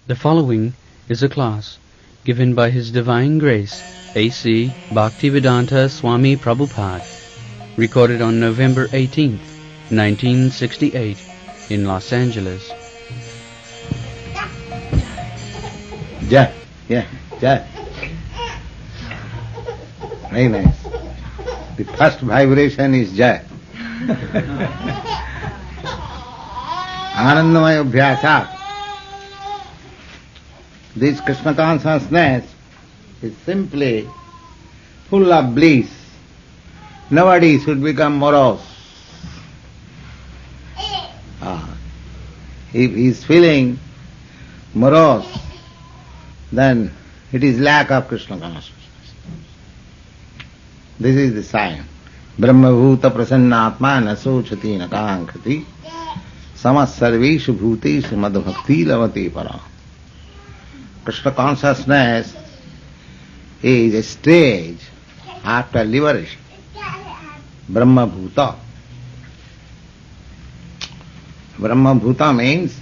The following is a class given by His Divine Grace A.C. Bhaktivedanta Swami Prabhupada, recorded on November 18th, 1968 in Los Angeles. Jai, yeah, Jai. Very nice. The first vibration is Jai. Anandamaya Abhyasa. This Krishna consciousness is simply full of bliss. Nobody should become morose. If he is feeling morose, then it is lack of Krishna consciousness. This is the sign. Brahma bhuta prasannatma na sochati na kankati samas sarveshu bhuteshu madbhakti lavati para. Krishna consciousness is a stage after liberation. Brahma bhuta. Brahma bhuta means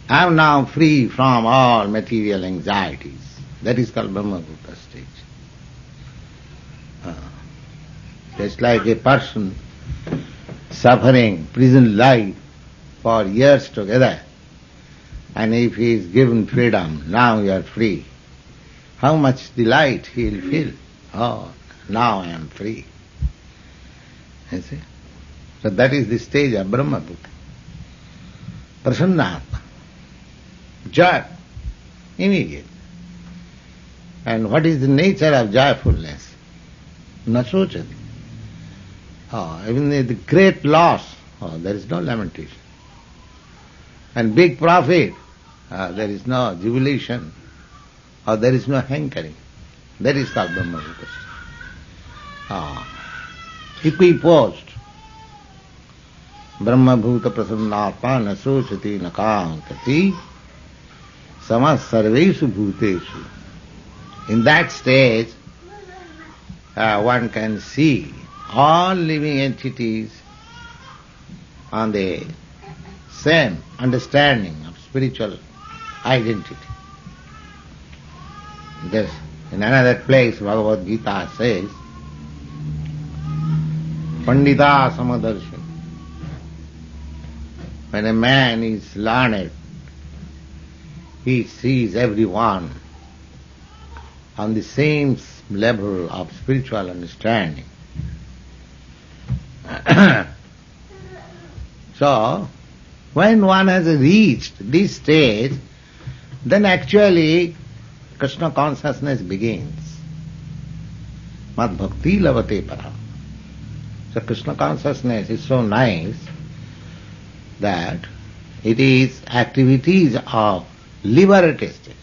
I am now free from all material anxieties. That is called Brahma bhuta stage. Just like a person suffering prison life for years together, and if he is given freedom, now you are free, how much delight he will feel. Oh, now I am free. You see? So that is the stage of Brahma bhuta. Prasannatma. Joy. Immediate. And what is the nature of joyfulness? Nasochati. Even the great loss, there is no lamentation. And big profit, there is no jubilation, or there is no hankering. That is called Brahma bhuta. Equiposed. Brahma bhuta prasannatma na sochati na kankati samas sarveshu bhuteshu. In that stage, one can see all living entities on the same understanding of spiritual identity. There's in another place Bhagavad Gita says, Pandita Samadarshana. When a man is learned, he sees everyone on the same level of spiritual understanding. So, when one has reached this stage, then actually Krishna consciousness begins. Mad bhakti lavate para. So Krishna consciousness is so nice that it is activities of liberated stage.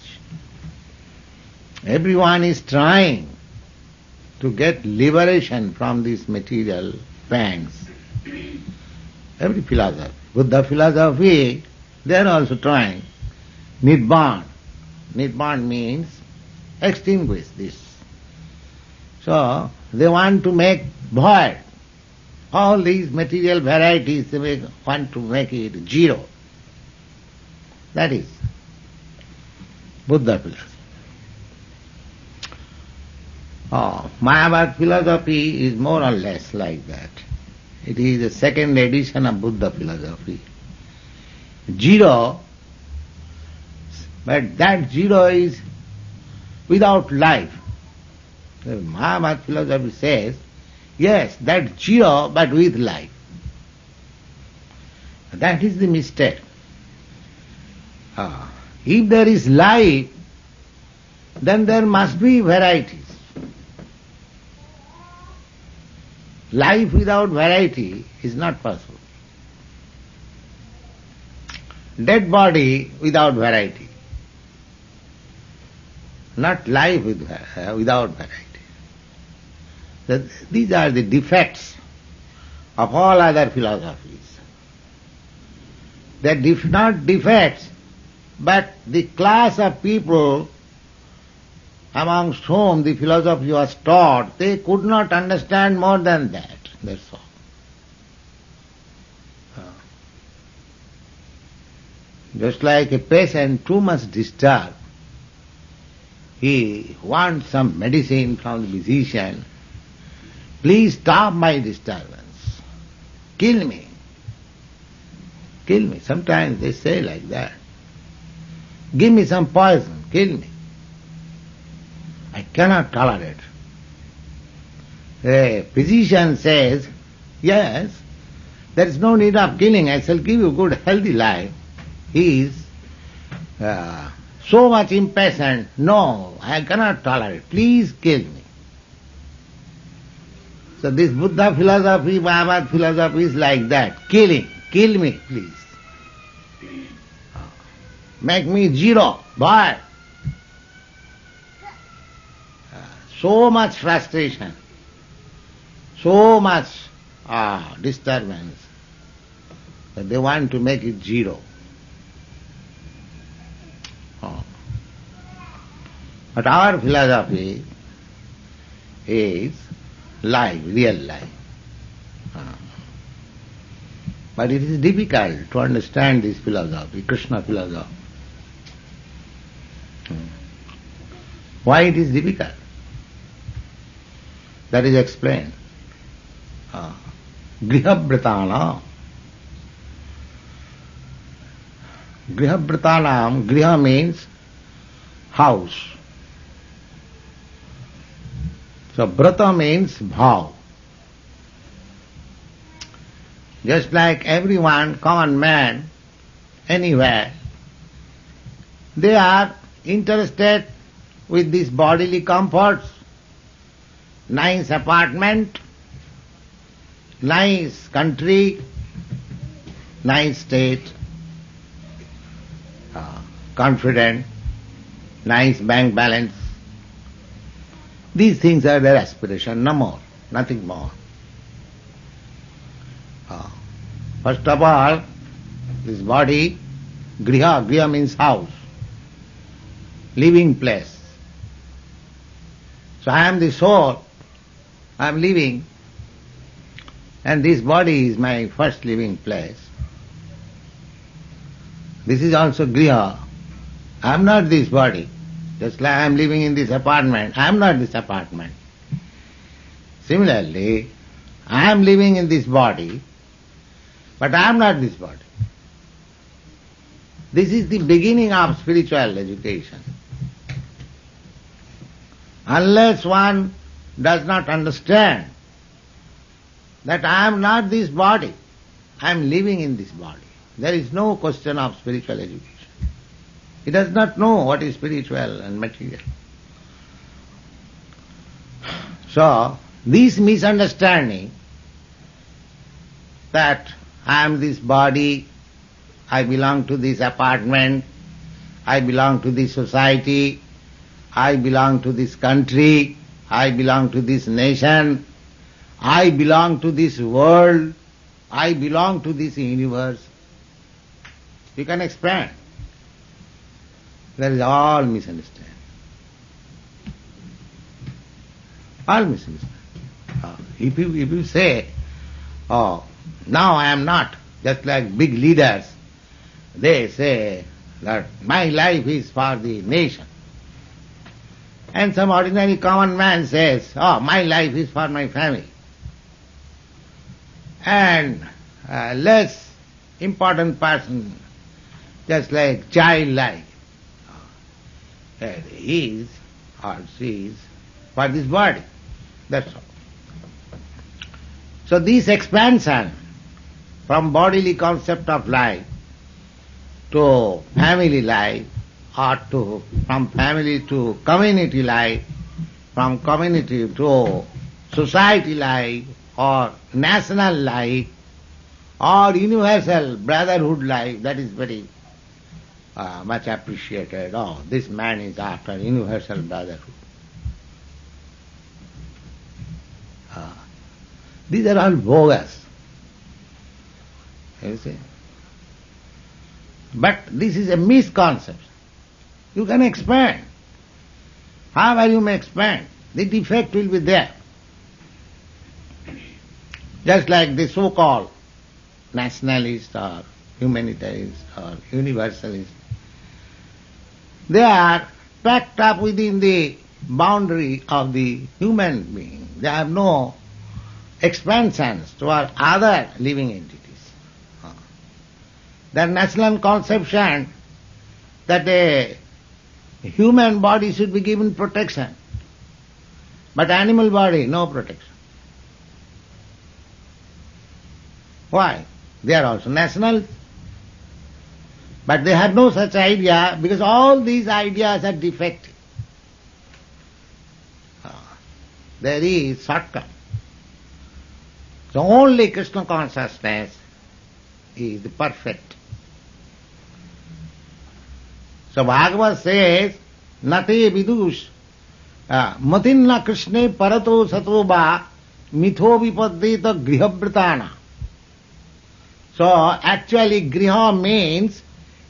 Everyone is trying to get liberation from these material pangs. Every philosopher. Buddha philosophy, they are also trying. Nibbana. Nibbana means extinguish this. So, they want to make void. All these material varieties, they want to make it zero. That is Buddha philosophy. Mayavad philosophy is more or less like that. It is the second edition of Buddha philosophy. Zero, but that zero is without life. The Mayavad philosophy says, yes, that zero but with life. That is the mistake. If there is life, then there must be varieties. Life without variety is not possible. Dead body without variety. Not life without variety. These are the defects of all other philosophies. They are not defects, but the class of people amongst whom the philosophy was taught, they could not understand more than that. That's all. Just like a patient too much disturbed, he wants some medicine from the physician. Please stop my disturbance. Kill me. Kill me. Sometimes they say like that. Give me some poison. Kill me. I cannot tolerate. The physician says, yes, there is no need of killing. I shall give you good healthy life. He is so much impatient. No, I cannot tolerate. Please kill me. So this Buddha philosophy, Mahabharata philosophy is like that. Killing. Kill me, please. Make me zero, boy. So much frustration. So much disturbance that they want to make it zero. But our philosophy is life, real life. But it is difficult to understand this philosophy, Krishna philosophy. Why it is difficult? That is explained. Grihabhritana. Grihabhritanam, griha means house. So brata means bhav. Just like everyone, common man, anywhere, they are interested with these bodily comforts, nice apartment, nice country, nice state, confident, nice bank balance. These things are their aspiration, no more, nothing more. First of all, this body, griha means house, living place. So I am the soul, I am living, and this body is my first living place. This is also griha. I am not this body. Just like I am living in this apartment, I am not this apartment. Similarly, I am living in this body, but I am not this body. This is the beginning of spiritual education. Unless one does not understand that I am not this body, I am living in this body, there is no question of spiritual education. He does not know what is spiritual and material. So, this misunderstanding that I am this body, I belong to this apartment, I belong to this society, I belong to this country, I belong to this nation, I belong to this world, I belong to this universe. You can expand. That is all misunderstanding. All misunderstanding. If you say, oh, now I am not, just like big leaders, they say that my life is for the nation. And some ordinary common man says, oh, my life is for my family. And less important person, just like childlike, he is or she is for this body. That's all. So this expansion from bodily concept of life to family life, or from family to community life, from community to society life, or national life, or universal brotherhood life, that is very much appreciated. Oh, this man is after universal brotherhood. These are all bogus. You see? But this is a misconception. You can expand. However you may expand, the defect will be there. Just like the so-called nationalists or humanitarians or universalists, they are packed up within the boundary of the human being. They have no expansions toward other living entities. Their national conception that a human body should be given protection, but animal body, no protection. Why? They are also nationals, but they have no such idea because all these ideas are defective. There is shortcut. So only Krishna consciousness is the perfect. So Bhagavad says, Nate vidush matinna krishne parato sato ba mitho vipaddeta grihabhritana. So actually griha means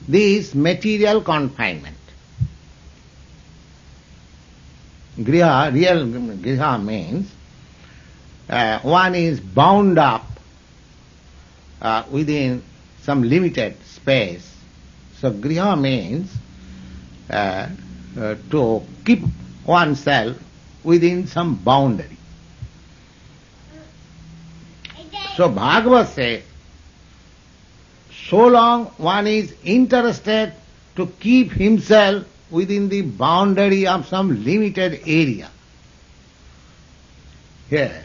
this material confinement. Griha, real griha means one is bound up within some limited space. So griha means to keep oneself within some boundary. So Bhagavad says, so long one is interested to keep himself within the boundary of some limited area, here,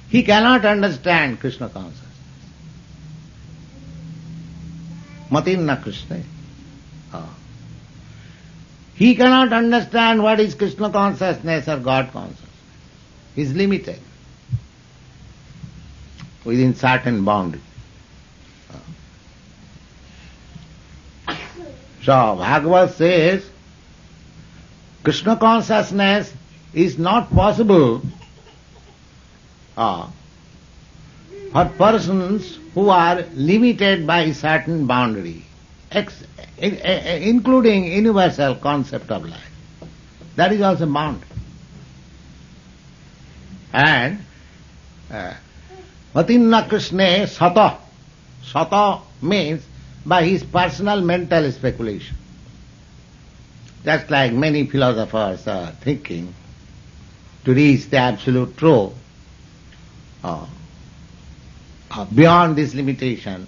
he cannot understand Krishna consciousness. Matinna Krishna. He cannot understand what is Krishna consciousness or God consciousness. He is limited within certain boundary. So Bhagavad says, Krishna consciousness is not possible for persons who are limited by certain boundary, including universal concept of life. That is also boundary. And Matinna Krishna Sata. Sata means by his personal mental speculation. Just like many philosophers are thinking to reach the absolute truth beyond this limitation,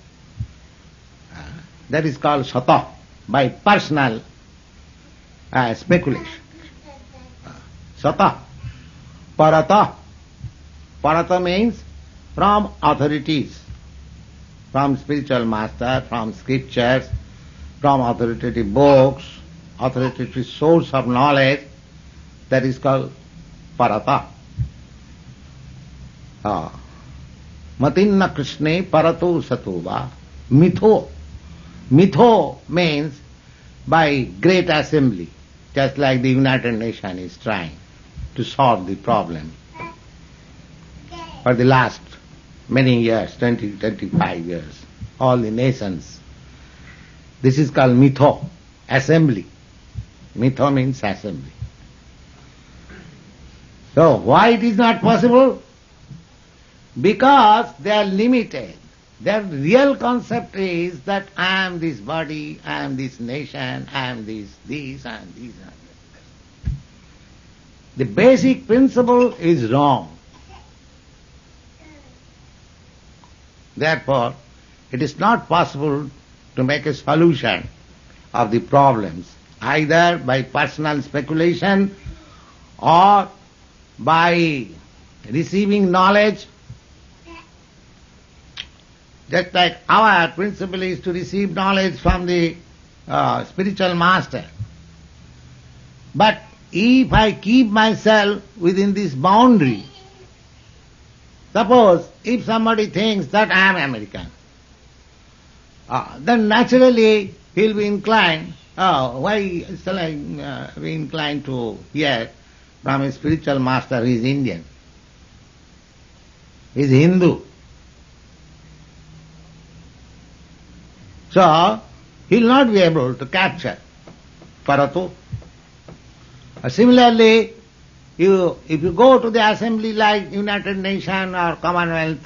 that is called sata, by personal speculation. Sata. Parata. Parata means from authorities, from spiritual master, from scriptures, from authoritative books, authoritative source of knowledge, that is called parata. Matinna Krishne parato satova mitho. Mitho means by great assembly, just like the United Nations is trying to solve the problem for the last many years, 20, 25 years, all the nations. This is called mitho, assembly. Mitho means assembly. So why it is not possible? Because they are limited. Their real concept is that I am this body, I am this nation, I am this, I am this. The basic principle is wrong. Therefore, it is not possible to make a solution of the problems either by personal speculation or by receiving knowledge. Just like our principle is to receive knowledge from the spiritual master. But if I keep myself within this boundary, suppose if somebody thinks that I am American, then naturally he will be inclined, why shall I be inclined to hear from a spiritual master who is Indian, he is Hindu. So, he will not be able to capture Parato. Similarly, if you go to the assembly like United Nations or Commonwealth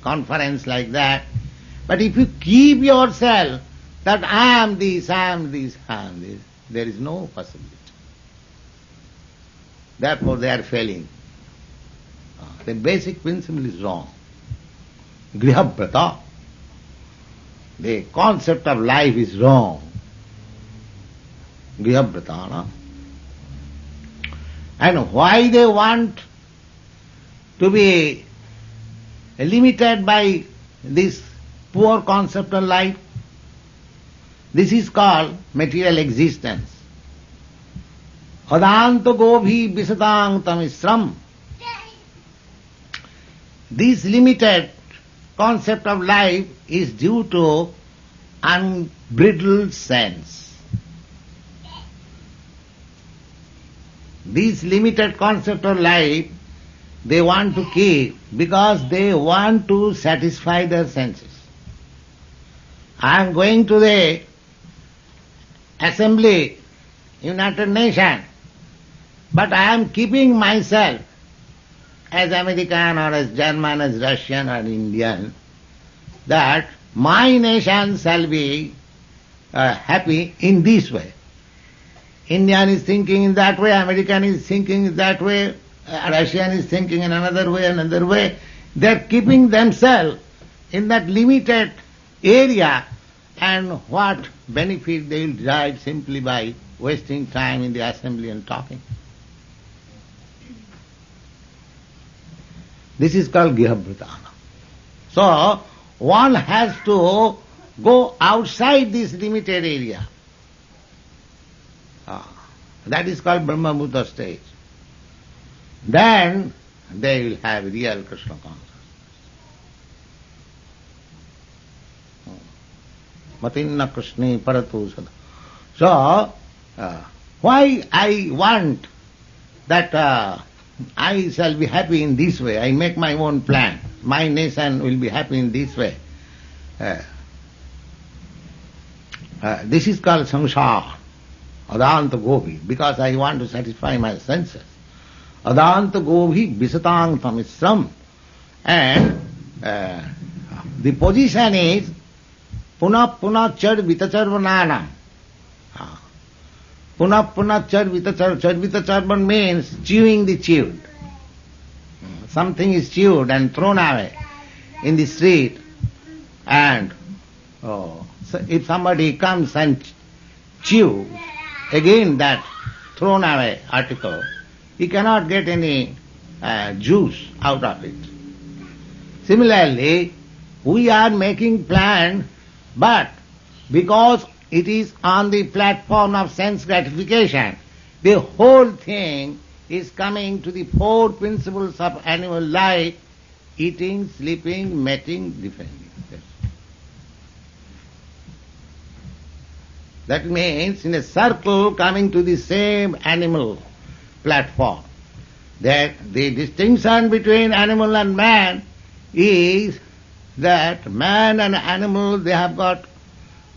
conference like that, But if you keep yourself that I am this, I am this, I am this, there is no possibility. Therefore they are failing. The basic principle is wrong. Grihabrata. The concept of life is wrong. Grihabrata, no? And why they want to be limited by this poor concept of life? This is called material existence. Adanta gobhi visatang tamisram. This limited concept of life is due to unbridled sense. This limited concept of life they want to keep because they want to satisfy their senses. I am going to the Assembly, United Nations, but I am keeping myself as American or as German, as Russian or Indian, that my nation shall be happy in this way. Indian is thinking in that way, American is thinking in that way, Russian is thinking in another way. They are keeping themselves in that limited area, and what benefit they will derive simply by wasting time in the assembly and talking. This is called Gihabhritana. So, one has to go outside this limited area. That is called Brahma Bhuta stage. Then they will have real Krishna consciousness. Matinna Krishna Paratu Sada. So, why I want that I shall be happy in this way, I make my own plan, my nation will be happy in this way. This is called samsara, adanta gopi, because I want to satisfy my senses. Adanta gopi visatang tamisram. And the position is punah punah chad vitacharvananam. Punah punah chadvitacharvan means chewing the chewed. Something is chewed and thrown away in the street, and so if somebody comes and chews again that thrown away article, he cannot get any juice out of it. Similarly, we are making plan, but because it is on the platform of sense gratification, the whole thing is coming to the four principles of animal life: eating, sleeping, mating, defending. That means in a circle coming to the same animal platform. That the distinction between animal and man is that man and animal, they have got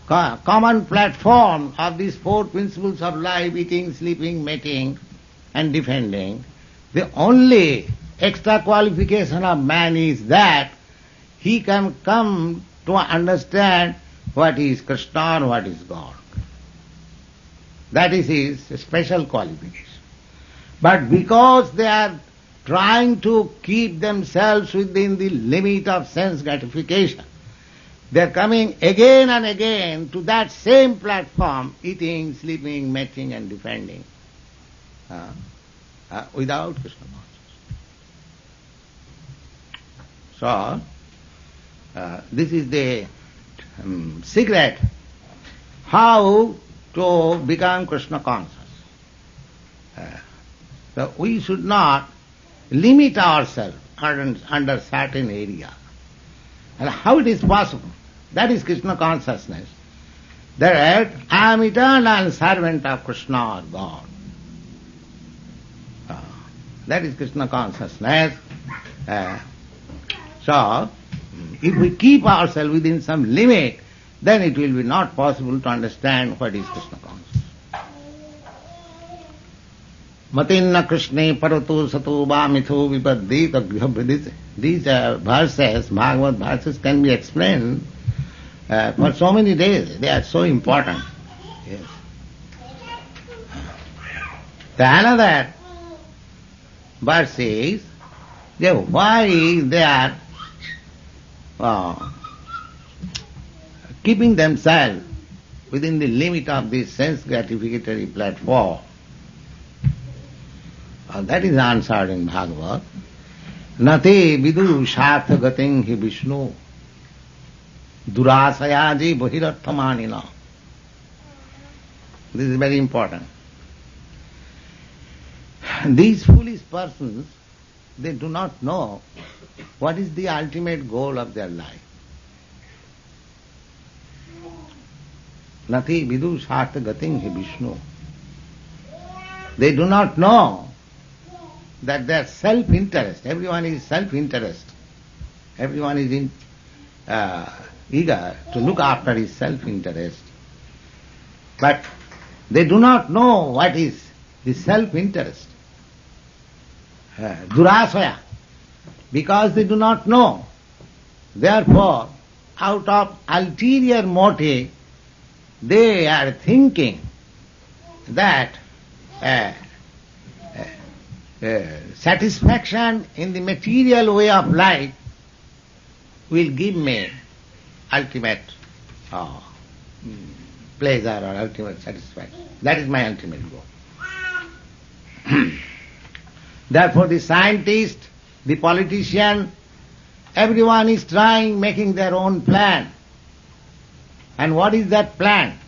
common platform of these four principles of life: eating, sleeping, mating and defending. The only extra qualification of man is that he can come to understand what is Krishna and what is God. That is his special qualification. But because they are trying to keep themselves within the limit of sense gratification, they are coming again and again to that same platform: eating, sleeping, mating and defending, without Krishna consciousness. So, this is the secret how to become Krishna conscious. So we should not limit ourselves under certain area. And how it is possible? That is Krishna consciousness. That I am eternal servant of Krishna or God. That is Krishna consciousness. So, if we keep ourselves within some limit, then it will be not possible to understand what is Krishna consciousness. Matinna Krishna paratu satu va mithu vipaddita grihabhridita. These verses, Bhagavad verses, can be explained for so many days. They are so important. Yes. The another verse is why they are keeping themselves within the limit of this sense gratificatory platform. That is answered in Bhagavad. Nate vidu shartha gating hi Vishnu durasayaji bahiratthamanina. This is very important. These foolish persons, they do not know what is the ultimate goal of their life. Nati vidu shartha gating hi Vishnu. They do not know that their self-interest, everyone is self-interest. Everyone is eager to look after his self-interest. But they do not know what is the self-interest. Durasaya. Because they do not know. Therefore, out of ulterior motive, they are thinking that satisfaction in the material way of life will give me ultimate pleasure or ultimate satisfaction. That is my ultimate goal. Therefore the scientist, the politician, everyone is trying, making their own plan. And what is that plan?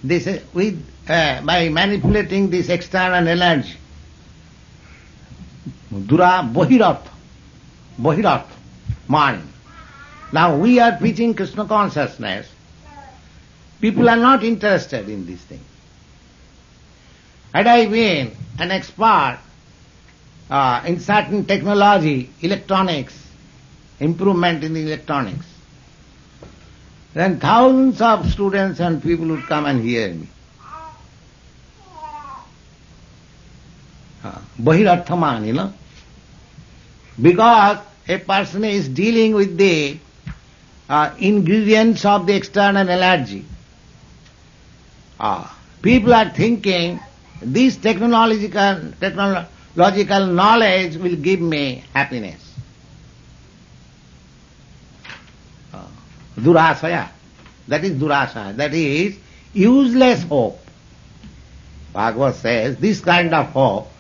This by manipulating this external energy. Bahirartha, mind. Now we are preaching Krishna consciousness. People are not interested in this thing. Had I been an expert in certain technology, electronics, improvement in electronics, then thousands of students and people would come and hear me. Bahirarthaman, because a person is dealing with the ingredients of the external energy. People are thinking this technological knowledge will give me happiness. Durasaya. That is durasaya. That is useless hope. Bhagavad says this kind of hope,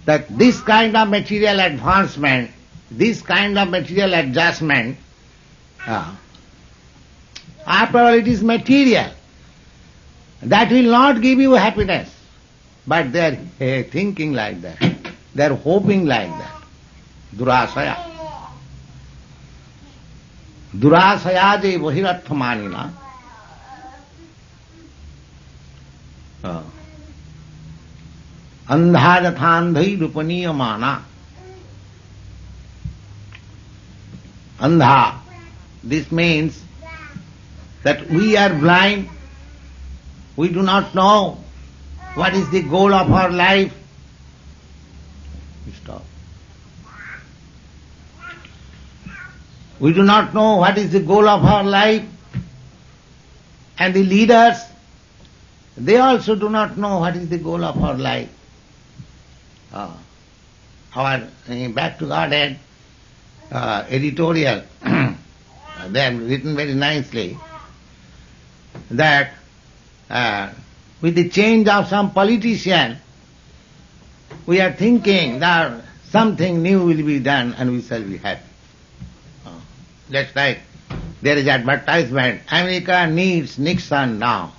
that this kind of material advancement, this kind of material adjustment, after all it is material. That will not give you happiness. But they are thinking like that. They are hoping like that. Durasaya. Durasayaje bahirarthamanina. Andhadathandhai rupaniyamana. Andha. This means that we are blind. We do not know what is the goal of our life. Stop. We do not know what is the goal of our life. And the leaders, they also do not know what is the goal of our life. Our Back to Godhead editorial, they have written very nicely that with the change of some politician, we are thinking that something new will be done and we shall be happy. Just like there is advertisement, America needs Nixon now.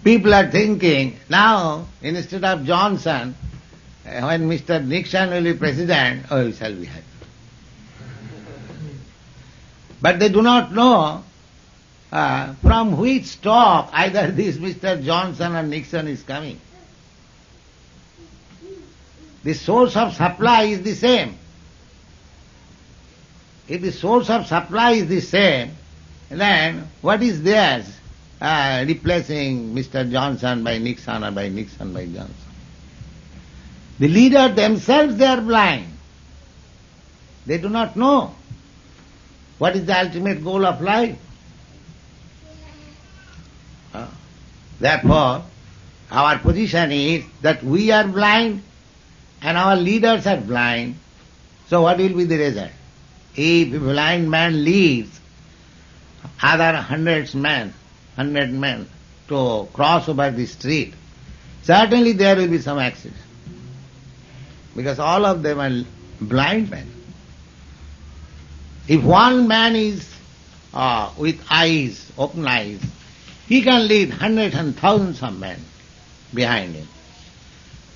People are thinking, now instead of Johnson, when Mr. Nixon will be president, we shall be happy. But they do not know from which stock either this Mr. Johnson or Nixon is coming. The source of supply is the same. If the source of supply is the same, then what is theirs replacing Mr. Johnson by Nixon or by Nixon by Johnson? The leaders themselves, they are blind. They do not know What is the ultimate goal of life? Therefore, our position is that we are blind and our leaders are blind. So what will be the result? If a blind man leads other hundred men to cross over the street, certainly there will be some accident. Because all of them are blind men. If one man is with eyes, open eyes, he can lead hundreds and thousands of men behind him.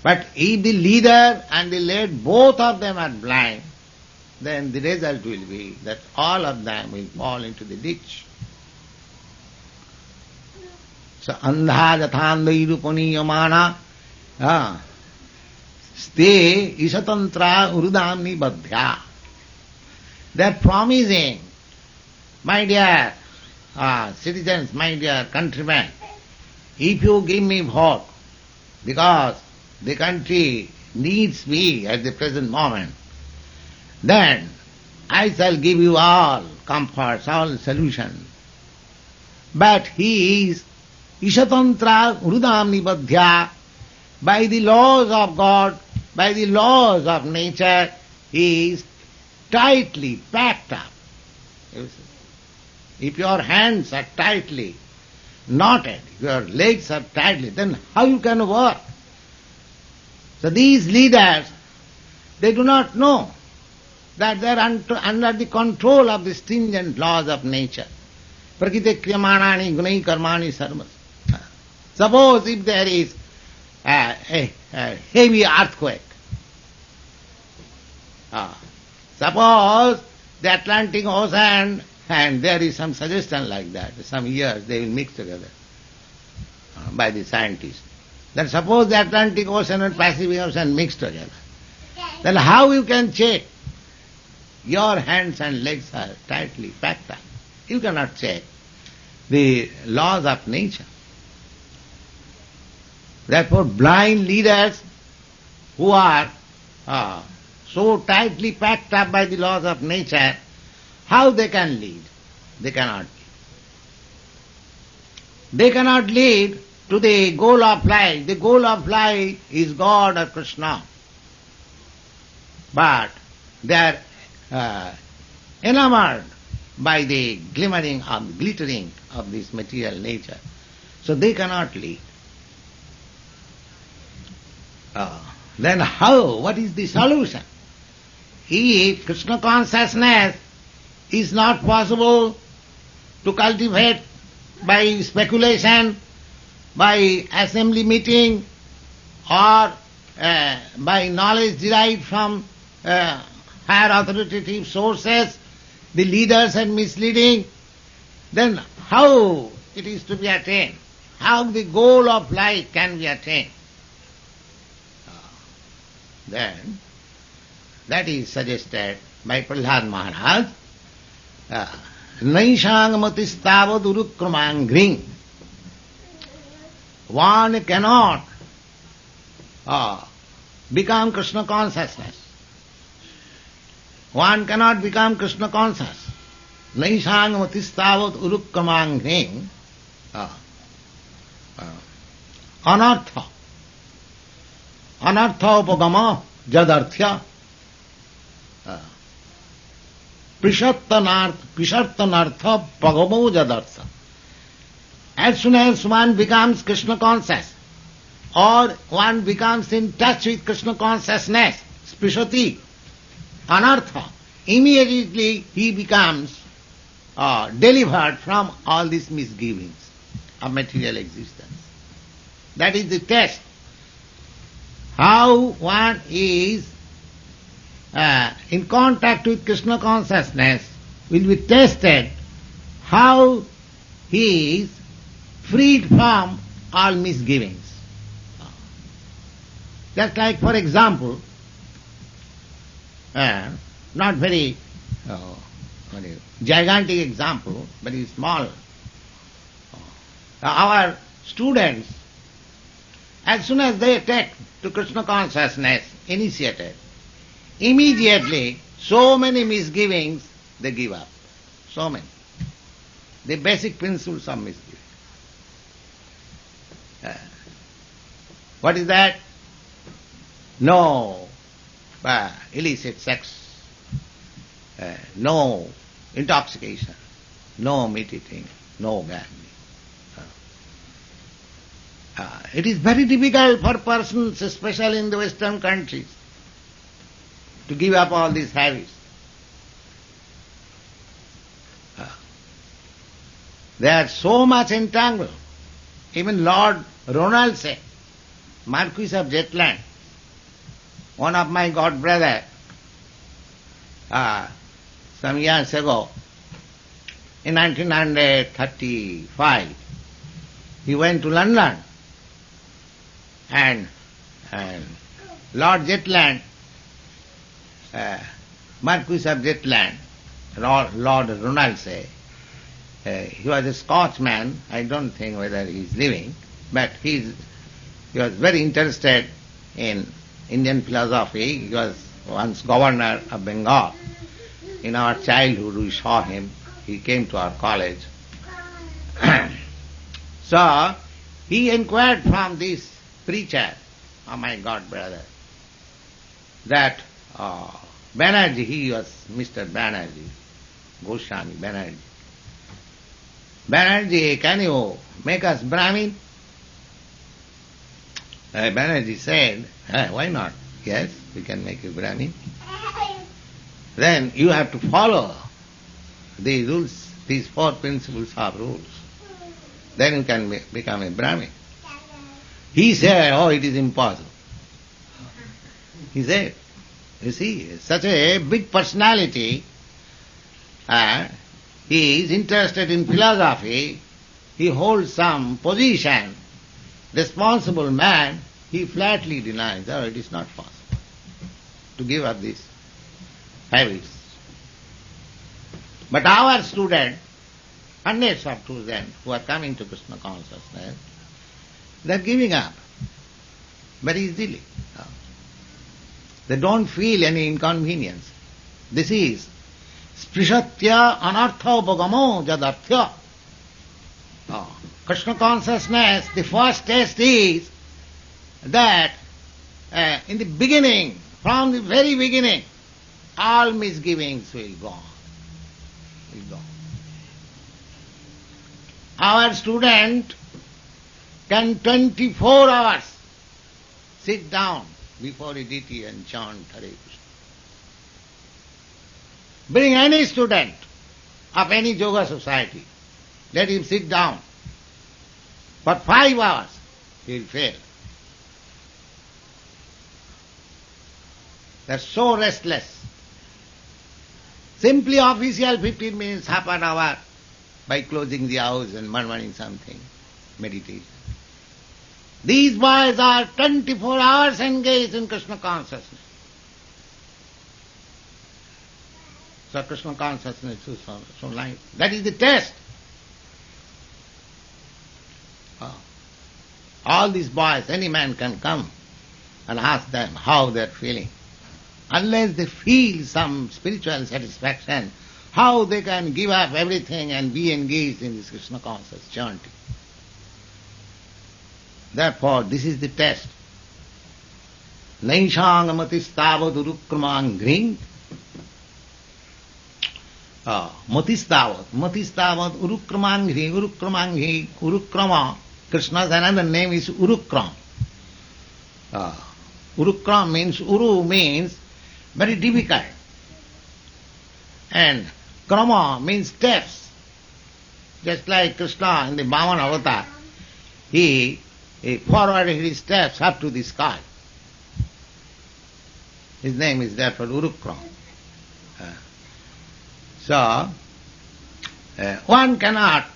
But if the leader and the led, both of them are blind, then the result will be that all of them will fall into the ditch. So, andha jathandai rupaniyamana ste isatantra urudamni badhya. They are promising, my dear citizens, my dear countrymen, if you give me vote, because the country needs me at the present moment, then I shall give you all comforts, all solutions. But he is Ishatantra Urudamni Badhya. By the laws of God, by the laws of nature, he is tightly packed up. If your hands are tightly knotted, your legs are tightly, then how you can work? So these leaders, they do not know that they are under the control of the stringent laws of nature. Prakriti kriyamanani gunai karmani sarvas. Suppose if there is a heavy earthquake, suppose the Atlantic Ocean, and there is some suggestion like that, some years they will mix together by the scientists. Then suppose the Atlantic Ocean and Pacific Ocean mix together. Then how you can check? Your hands and legs are tightly packed up. You cannot check the laws of nature. Therefore, blind leaders who are so tightly packed up by the laws of nature, how they can lead? They cannot lead. They cannot lead to the goal of life. The goal of life is God or Krishna. But they are enamored by the glittering of this material nature. So they cannot lead. Then how? What is the solution? If Krishna consciousness is not possible to cultivate by speculation, by assembly meeting, or by knowledge derived from higher authoritative sources, the leaders are misleading, then how it is to be attained? How the goal of life can be attained? Then that is suggested by Prahlad Maharaj. Naishangmatistavad urukramangring. One cannot become Krishna consciousness. One cannot become Krishna conscious. Naishangmatistavad urukramangring. Anartha. Anartha upagama jadarthya. Prishartanartha pagamo jadartha. As soon as one becomes Krishna conscious, or one becomes in touch with Krishna consciousness, sprishati, anartha, immediately he becomes delivered from all these misgivings of material existence. That is the test. How one is in contact with Krishna consciousness will be tested, how he is freed from all misgivings. Just like, for example, not very gigantic example, very small. Our students, as soon as they attain to Krishna consciousness, initiated, immediately so many misgivings they give up. so many. The basic principles of misgiving. What is that? No illicit sex, no intoxication, no meat eating, no gambling. It is very difficult for persons, especially in the Western countries, to give up all these habits. They are so much entangled. Even Lord Ronaldsay, Marquis of Jetland, one of my god brother, some years ago, in 1935, he went to London, and Lord Jetland, Marquis of Jetland, Lord Ronaldsay, he was a Scotchman. I don't think whether he is living, but he was very interested in Indian philosophy. He was once governor of Bengal. In our childhood we saw him. He came to our college. So he inquired from this preacher, my god brother, that Banerjee, he was Mr. Banerjee, Goswami Banerjee. Banerjee, can you make us Brahmin? Banerjee said, why not? Yes, we can make you Brahmin. Then you have to follow these rules, these 4 principles of rules. Then you can become a Brahmin. He said, it is impossible. He said, you see, such a big personality, he is interested in philosophy, he holds some position, responsible man, he flatly denies, it is not possible to give up these habits. But our students, hundreds of students who are coming to Krishna consciousness, they are giving up very easily. They don't feel any inconvenience. This is Sprishatya anartha upagamo jadarthya. Krishna consciousness, the first test is that in the beginning, from the very beginning, all misgivings will go. Our student can 24 hours sit down before a deity and chant Hare Krishna. Bring any student of any yoga society, let him sit down. For 5 hours, he will fail. They are so restless. Simply official 15 minutes, half an hour, by closing the house and murmuring something, meditation. These boys are 24 hours engaged in Krishna consciousness. So Krishna consciousness is so light. That is the test. All these boys, any man can come and ask them how they are feeling. Unless they feel some spiritual satisfaction, how they can give up everything and be engaged in this Krishna conscious chanting. Therefore, this is the test. Naishang matistavad urukramangring. Matistavad urukramangri, urukrama. Krishna's another name is Urukram. Urukram means, Uru means very difficult. And Krama means steps. Just like Krishna in the Bhavan avatar, he forwarded his steps up to the sky. His name is therefore Urukram. So, one cannot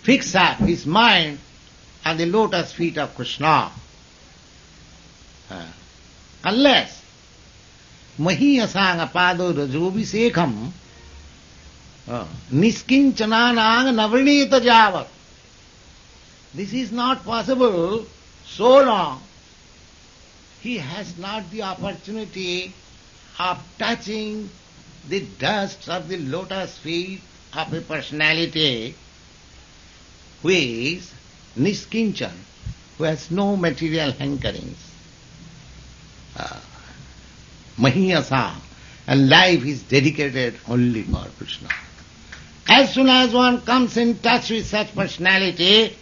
fix up his mind on the lotus feet of Krishna unless mahiyasanga pado rajobhisekham niskinchananang navrinita javat. This is not possible so long he has not the opportunity of touching the dust of the lotus feet of a personality who is niskinchan, who has no material hankerings. Mahiyasa, and life is dedicated only for Krishna. As soon as one comes in touch with such personality,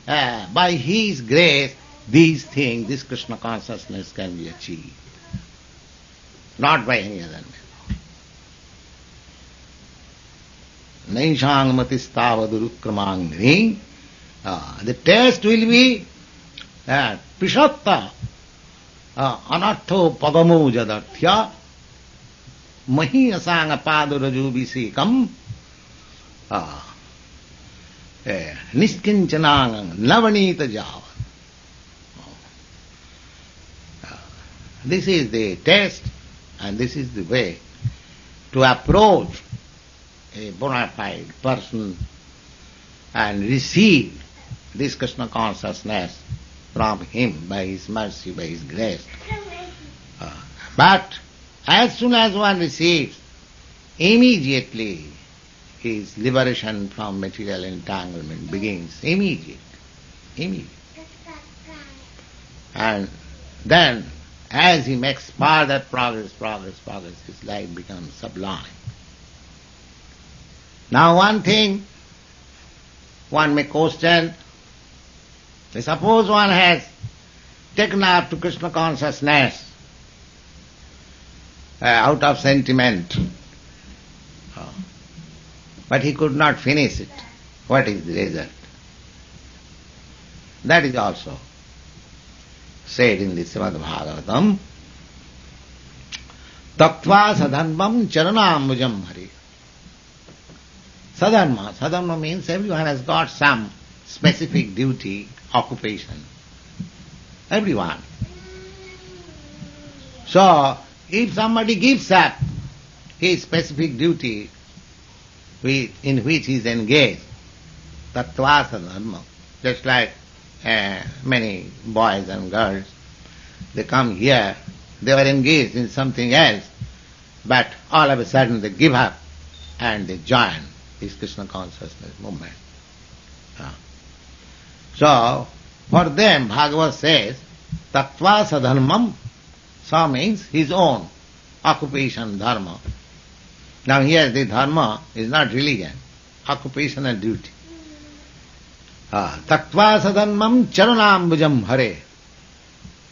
by his grace, these things, this Krishna consciousness can be achieved. Not by any other man. Naishang matistavadurukkramangri. The taste will be pishatta anartho padamo jadarthya mahiyasanga padurajubhisekam niskinchanang navanita java. This is the test and this is the way to approach a bona fide person and receive this Krishna consciousness from him by his mercy, by his grace. But as soon as one receives, immediately his liberation from material entanglement begins. Immediate. And then as he makes further progress, his life becomes sublime. Now one thing one may question, suppose one has taken up to Krishna consciousness out of sentiment, but he could not finish it. What is the result? That is also said in the Srimad Bhagavatam, Tattva sadharmam charanambujam hari. Sadharma means everyone has got some specific duty, occupation. Everyone. So, if somebody gives up his specific duty in which he is engaged, tattva sadharma, just like many boys and girls, they come here, they were engaged in something else, but all of a sudden they give up and they join this Krishna consciousness movement. So, for them, Bhagavad says, tattva sadharmam, sa means his own occupation, dharma. Now here the dharma is not religion, occupational duty. Tattva sadharmam charanambujam hare.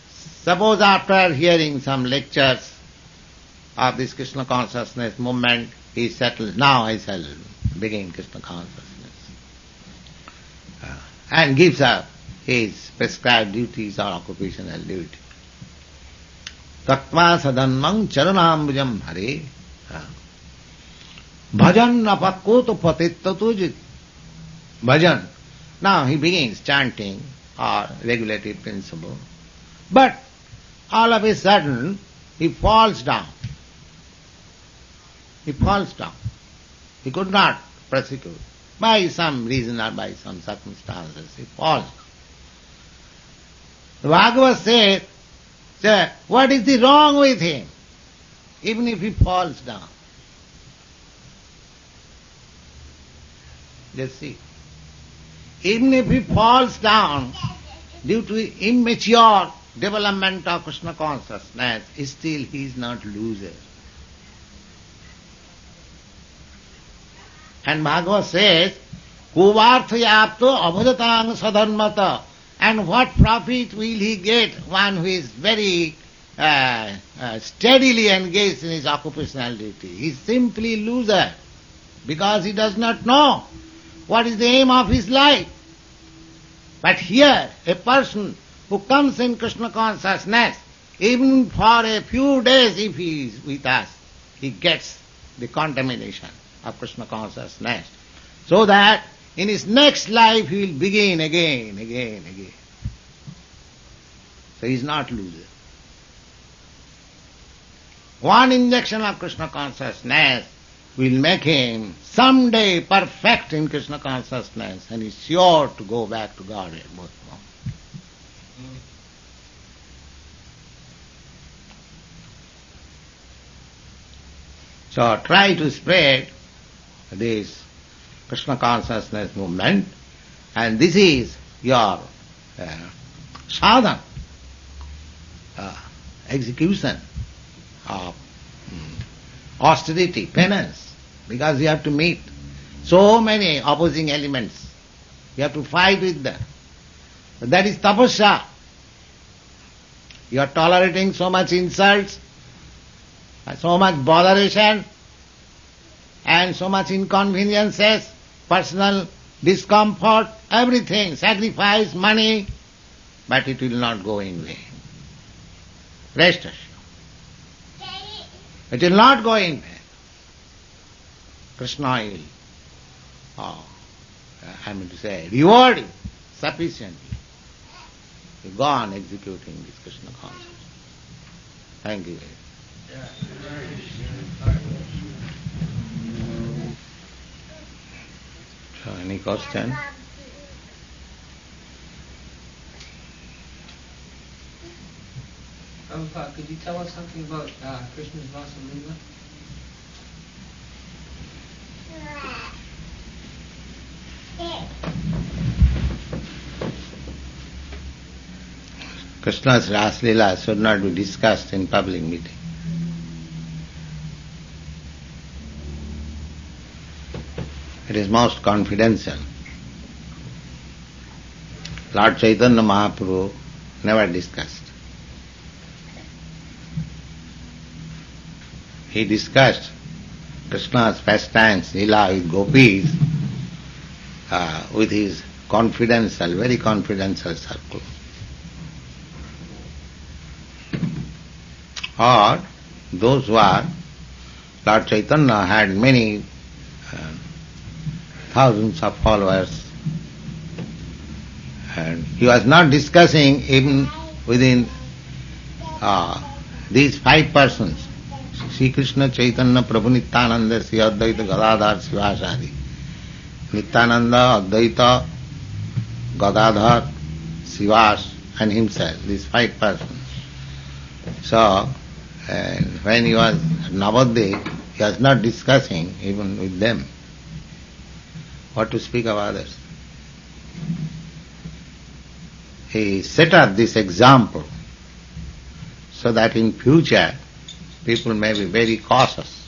Suppose after hearing some lectures of this Krishna consciousness movement, he settled, now I shall begin Krishna consciousness. And gives up his prescribed duties or occupational duty. Tattva sadharmam charanambujam hare. Bhajan napakoto patittatu. Bhajan. Now he begins chanting or regulative principle. But all of a sudden he falls down. He falls down. He could not prosecute. By some reason or by some circumstances he falls down. The Bhagavad says, what is the wrong with him? Even if he falls down. Just see. Even if he falls down due to immature development of Krishna consciousness, still he is not loser. And Bhagavad says, Kuvarthayapto abhadatang sadharmata. And what profit will he get, one who is very steadily engaged in his occupational duty? He is simply loser because he does not know what is the aim of his life. But here, a person who comes in Krishna consciousness, even for a few days if he is with us, he gets the contamination of Krishna consciousness, so that in his next life he will begin again. So he is not loser. One injection of Krishna consciousness will make him someday perfect in Krishna consciousness and is sure to go back to Godhead. So try to spread this Krishna consciousness movement, and this is your sadhana, execution of austerity, penance, because you have to meet so many opposing elements. You have to fight with them. But that is tapasya. You are tolerating so much insults, so much botheration, and so much inconveniences, personal discomfort, everything, sacrifice, money, but it will not go in vain. Rest assured. It will not go in vain. Krishna will, reward you sufficiently. You go on executing this Krishna consciousness. Thank you. So, any question? Prabhupada, could you tell us something about Krishna's Vasa Lila? Krishna's Ras Leela should not be discussed in public meeting. It is most confidential. Lord Chaitanya Mahaprabhu never discussed. He discussed Krishna's pastimes, Leela with gopis, with his confidential, very confidential circle. Or those who are, Lord Chaitanya had many thousands of followers, and he was not discussing even within these 5 persons, Sri Krishna Chaitanya Prabhu Nityananda Sri Advaita Gadadhar Sivasadi, Nityananda, Advaita, Gadadhar, Sivas and himself, these 5 persons. So, when he was at Navadvip, he was not discussing even with them. What to speak of others? He set up this example so that in future people may be very cautious.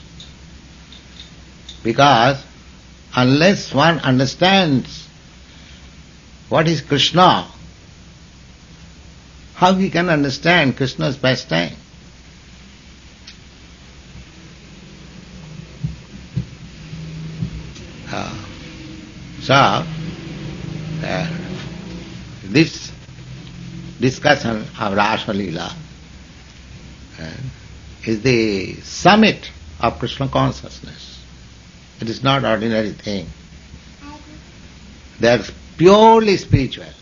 Because unless one understands what is Krishna, how he can understand Krishna's pastime? So, this discussion of Rasa Leela is the summit of Krishna consciousness. It is not ordinary thing. They are purely spiritual.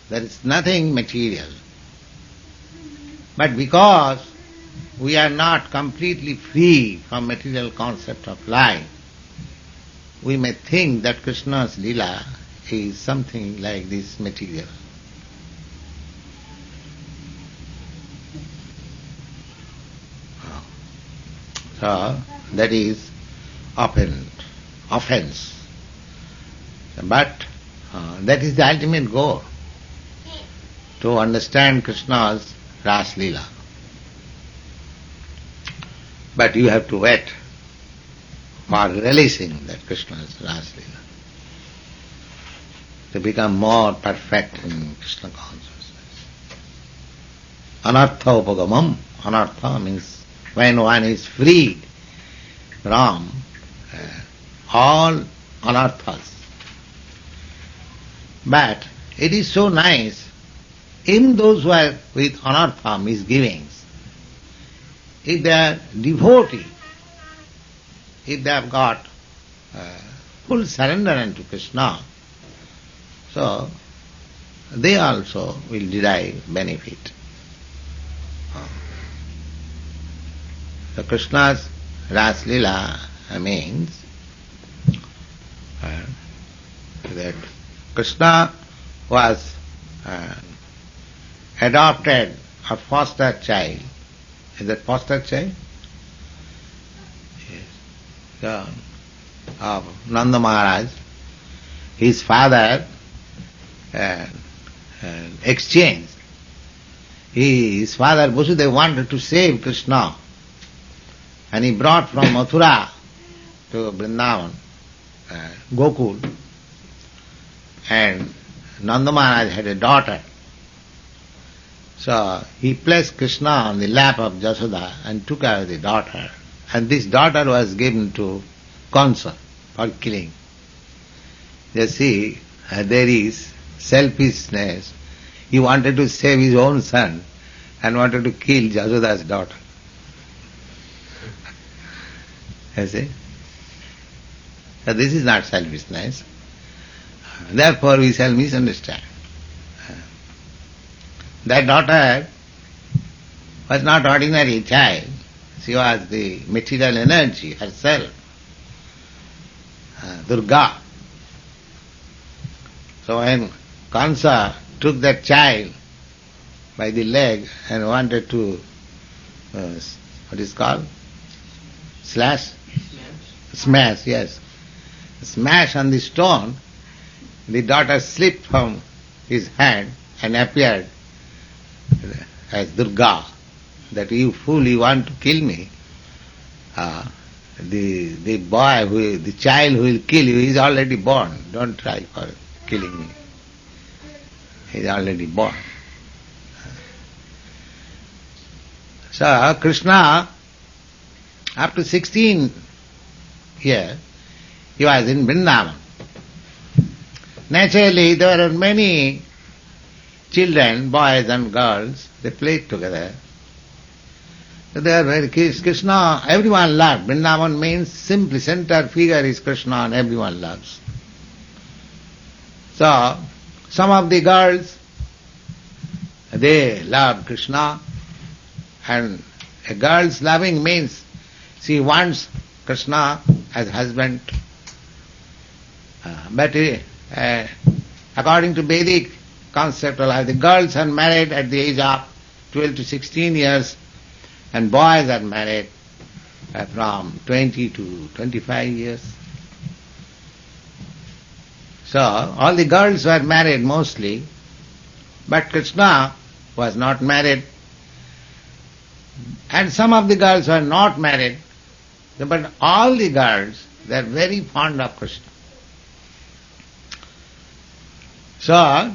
There is nothing material. But because we are not completely free from material concept of life, we may think that Krishna's Leela is something like this material. So, that is offense. But that is the ultimate goal, to understand Krishna's Ras Leela. But you have to wait for relishing that Krishna's Ras Leela, to become more perfect in Krishna consciousness. Anartha upagamam. Anartha means when one is freed from all anarthas. But it is so nice, in those who are with anartha, misgivings, if they are devotee, if they have got full surrender unto Krishna, so they also will derive benefit. So Krishna's Ras Leela means that Krishna was adopted a foster child. Is that foster child? of Nanda Maharaj, his father exchanged. His father Vasudeva wanted to save Krishna, and he brought from Mathura to Vrindavan, Gokul, and Nanda Maharaj had a daughter. So he placed Krishna on the lap of Jasoda and took away the daughter, and this daughter was given to Kansa for killing. You see, there is selfishness. He wanted to save his own son and wanted to kill Jasoda's daughter. You see? So this is not selfishness. Therefore we shall misunderstand. That daughter was not ordinary child. She was the material energy herself, Durga. So when Kansa took that child by the leg and wanted to, what is called? Smash, yes. Smash on the stone, the daughter slipped from his hand and appeared as Durga. That you fool, you want to kill me. The boy, the child who will kill you is already born. Don't try for killing me. He is already born. So Krishna, up to 16 years, he was in Vrindavan. Naturally, there were many children, boys and girls, they played together. So they are very Krishna, everyone loved. Vrindavan means simply center figure is Krishna and everyone loves. So some of the girls, they love Krishna, and a girl's loving means she wants Krishna as husband. But according to Vedic concept of life, the girls are married at the age of 12 to 16 years and boys are married from 20 to 25 years. So all the girls were married mostly, but Krishna was not married, and some of the girls were not married, but all the girls, they are very fond of Krishna. So,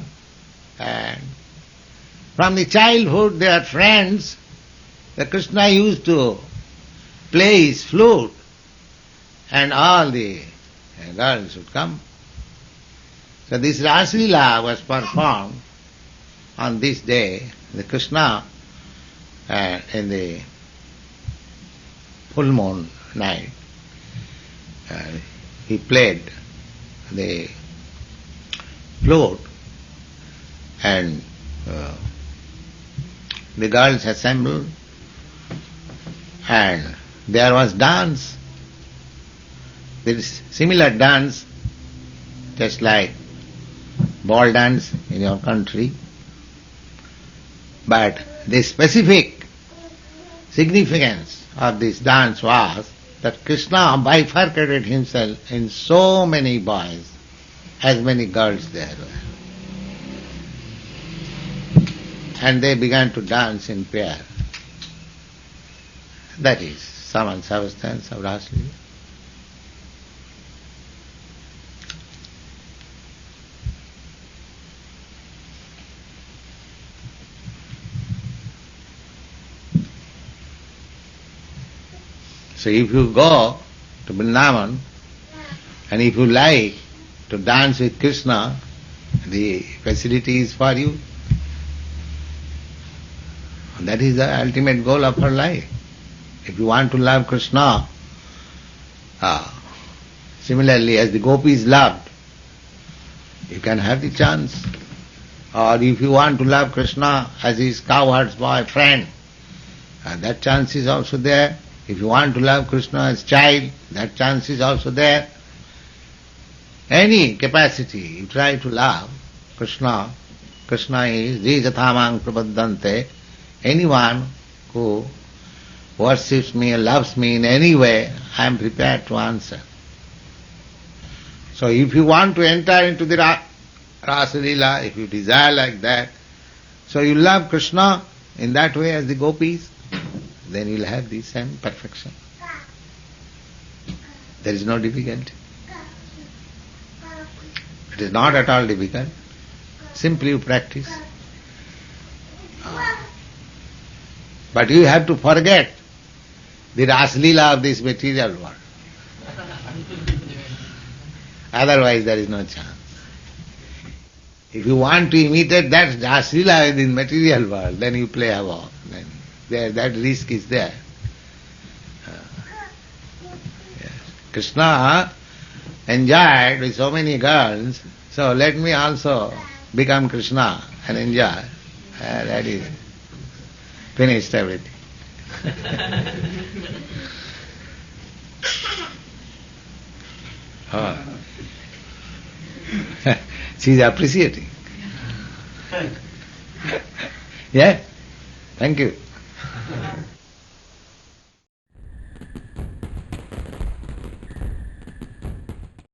from the childhood they are friends. The Krishna used to play his flute and all the girls would come. So this Raslila was performed on this day, the Krishna in the full moon night. He played the flute and the girls assembled and there was dance. There is similar dance just like ball dance in your country, but the specific significance of this dance was that Krishna bifurcated himself in so many boys as many girls there were. And they began to dance in pair. That is Saman substance of Raslila. So if you go to Vrindavan and if you like to dance with Krishna, the facility is for you. That is the ultimate goal of her life. If you want to love Krishna, similarly as the gopis loved, you can have the chance. Or if you want to love Krishna as his cowherd's boy friend, that chance is also there. If you want to love Krishna as child, that chance is also there. Any capacity you try to love Krishna, Krishna is Jijathamang Prapadante. Anyone who worships me, loves me in any way, I am prepared to answer. So if you want to enter into the Rasa Leela, if you desire like that, so you love Krishna in that way as the gopis, then you will have the same perfection. There is no difficulty. It is not at all difficult. Simply you practice. But you have to forget the Raslila of this material world. Otherwise there is no chance. If you want to imitate that Raslila in the material world, then you play havoc. Then that risk is there. Yes. Krishna enjoyed with so many girls, so let me also become Krishna and enjoy. That is finished everything. Oh. She is appreciating. Yeah? Thank you.